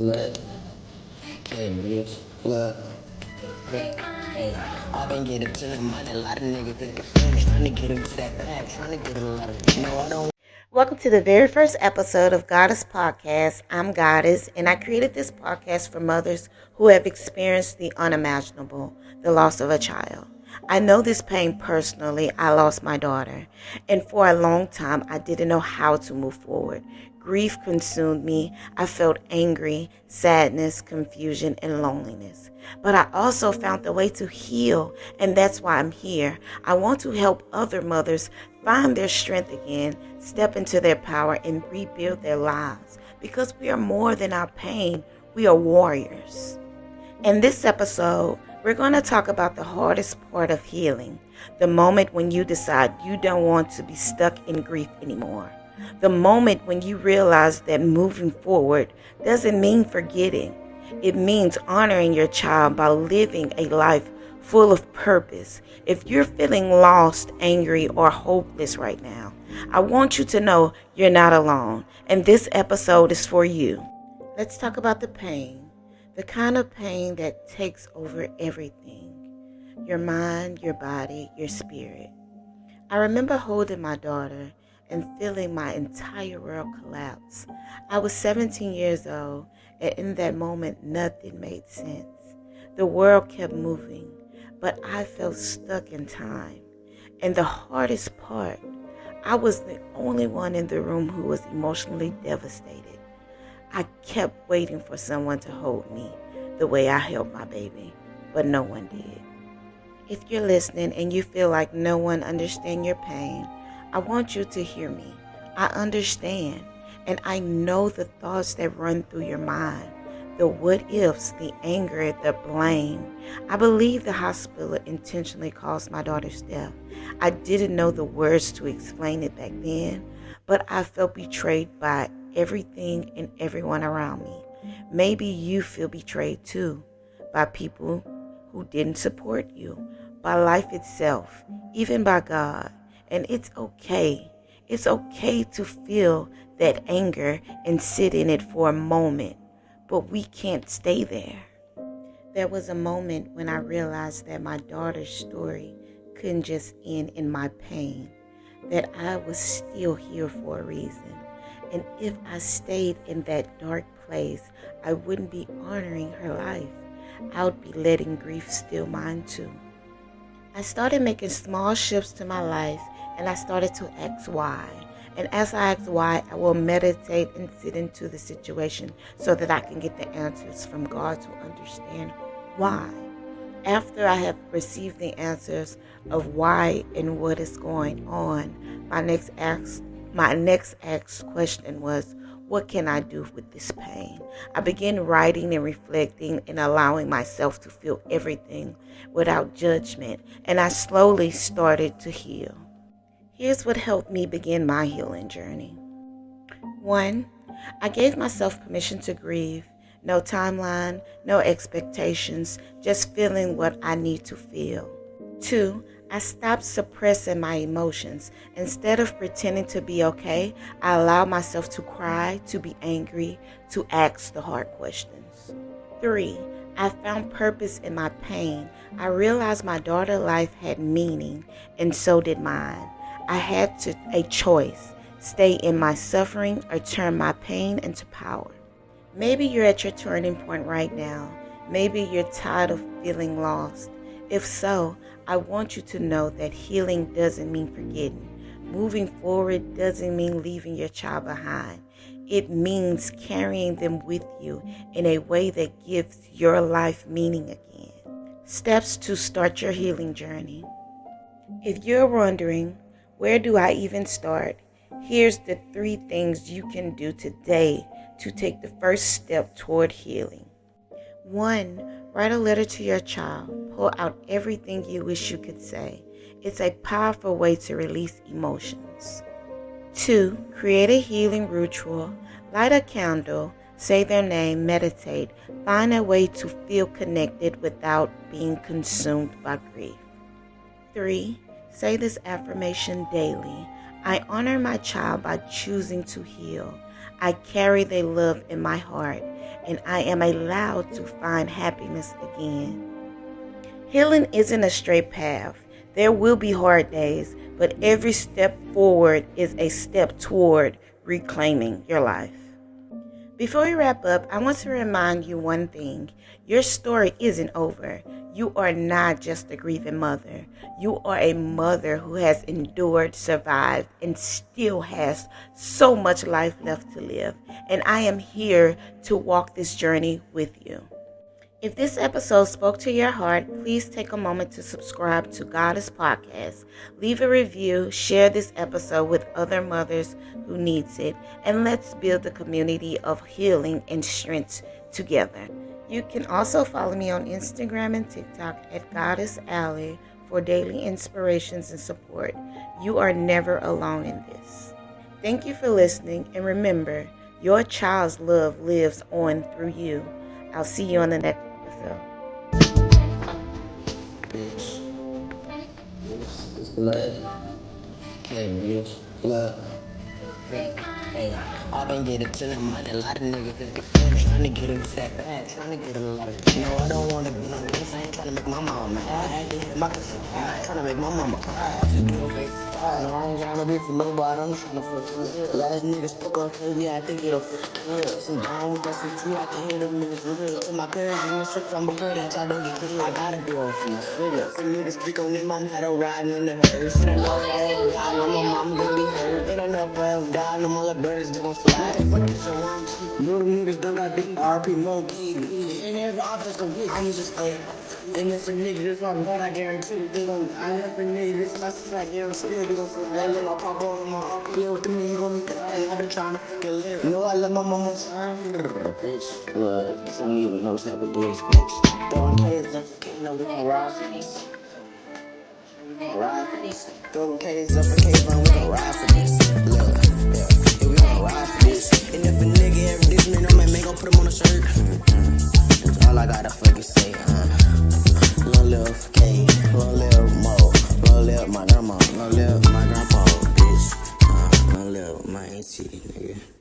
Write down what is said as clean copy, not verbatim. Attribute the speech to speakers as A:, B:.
A: Look, hey, bitch. Look. Hey, I've been getting to the money, a lot of niggas think it's funny, trying to get into that bag, trying to get a lot of, I don't. Welcome to the very first episode of Goddess Podcast. I'm Goddess, and I created this podcast for mothers who have experienced the unimaginable, the loss of a child. I know this pain personally. I lost my daughter, and for a long time, I didn't know how to move forward. Grief consumed me. I felt angry, sadness, confusion, and loneliness. But I also found the way to heal, and that's why I'm here. I want to help other mothers find their strength again, step into their power, and rebuild their lives. Because we are more than our pain. We are warriors. In this episode, we're going to talk about the hardest part of healing. The moment when you decide you don't want to be stuck in grief anymore. The moment when you realize that moving forward doesn't mean forgetting. It means honoring your child by living a life full of purpose. If you're feeling lost, angry, or hopeless right now, I want you to know you're not alone, and this episode is for you. Let's talk about the pain, the kind of pain that takes over everything, your mind, your body, your spirit. I remember holding my daughter and feeling my entire world collapse. I was 17 years old, and in that moment, nothing made sense. The world kept moving, but I felt stuck in time. And the hardest part, I was the only one in the room who was emotionally devastated. I kept waiting for someone to hold me the way I held my baby, but no one did. If you're listening and you feel like no one understands your pain, I want you to hear me. I understand, and I know the thoughts that run through your mind, the what ifs, the anger, the blame. I believe the hospital intentionally caused my daughter's death. I didn't know the words to explain it back then, but I felt betrayed by everything and everyone around me. Maybe you feel betrayed too, by people who didn't support you, by life itself, even by God. And it's okay. It's okay to feel that anger and sit in it for a moment, but we can't stay there. There was a moment when I realized that my daughter's story couldn't just end in my pain, that I was still here for a reason. And if I stayed in that dark place, I wouldn't be honoring her life. I would be letting grief steal mine too. I started making small shifts to my life, and I started to ask why. And as I ask why, I will meditate and sit into the situation so that I can get the answers from God to understand why. After I have received the answers of why and what is going on, my next asked question was, what can I do with this pain? I began writing and reflecting and allowing myself to feel everything without judgment, and I slowly started to heal. Here's what helped me begin my healing journey. 1, I gave myself permission to grieve. No timeline, no expectations, just feeling what I need to feel. 2, I stopped suppressing my emotions. Instead of pretending to be okay, I allowed myself to cry, to be angry, to ask the hard questions. 3, I found purpose in my pain. I realized my daughter's life had meaning, and so did mine. I had a choice, stay in my suffering or turn my pain into power. Maybe you're at your turning point right now. Maybe you're tired of feeling lost. If so, I want you to know that healing doesn't mean forgetting. Moving forward doesn't mean leaving your child behind. It means carrying them with you in a way that gives your life meaning again. Steps to start your healing journey. If you're wondering, where do I even start? Here's the 3 things you can do today to take the first step toward healing. 1, write a letter to your child. Pull out everything you wish you could say. It's a powerful way to release emotions. 2, create a healing ritual. Light a candle, say their name, meditate. Find a way to feel connected without being consumed by grief. 3, say this affirmation daily. I honor my child by choosing to heal.
B: I carry their love in my heart, and I am allowed to find happiness again. Healing isn't a straight path. There will be hard days, but every step forward is a step toward reclaiming your life. Before we wrap up, I want to remind you one thing. Your story isn't over. You are not just a grieving mother. You are a mother who has endured, survived, and still has so much life left to live. And I am here to walk this journey with you. If this episode spoke to your heart, please take a moment to subscribe to Goddess Podcast. Leave a review, share this episode with other mothers who needs it, and let's build a community of healing and strength together. You can also follow me on Instagram and TikTok at Goddess Alley for daily inspirations and support. You are never alone in this. Thank you for listening, and remember, your child's love lives on through you. I'll see you on the next episode.
A: Bitch. It's blood. Okay, bitch. Blood. Hey, I've been getting to the money, a lot of niggas that be finished, trying to get into that bag, trying to get a lot of, I don't want to be no this, I ain't trying to make my mama mad, I ain't trying to make my mama cry, no, I ain't trying to be for nobody, I'm trying to fuck with real, last nigga spoke up, yeah, I think it'll fuck up, some down with that some I can hear them niggas for real, to my parents, in the strip, I'm a girl that I don't get killed, I gotta be on for my figure, some niggas speak on this, my head, I'm riding in the hearse, and I know that I know my mama gonna be hurt, they don't know if I'm dying, I'm all like birds, they gon' fly, fuck this shit, little niggas don't got big RP monkey, and every office gon' get, I'm just and if a nigga, this my God, I guarantee they gon' I if a nigga, this my sister, I guarantee they gon' feel that little pop on my RP with the me, you gon' be dying, I've been trying to fucking live, you know I love my mama, bitch, blood, I don't even know what's happening to this bitch, throwing kids up, can't know we gon' ride for this. Ride for this. Throwing K's up a cave on, we gon' ride for this. Look, yeah, we gon' ride for this. And if a nigga ever diss me, no man, gon' put him on a shirt. That's all I gotta fucking say, Long live K, long live Mo, long live my grandma, long live my grandpa, bitch. Long live my auntie, nigga.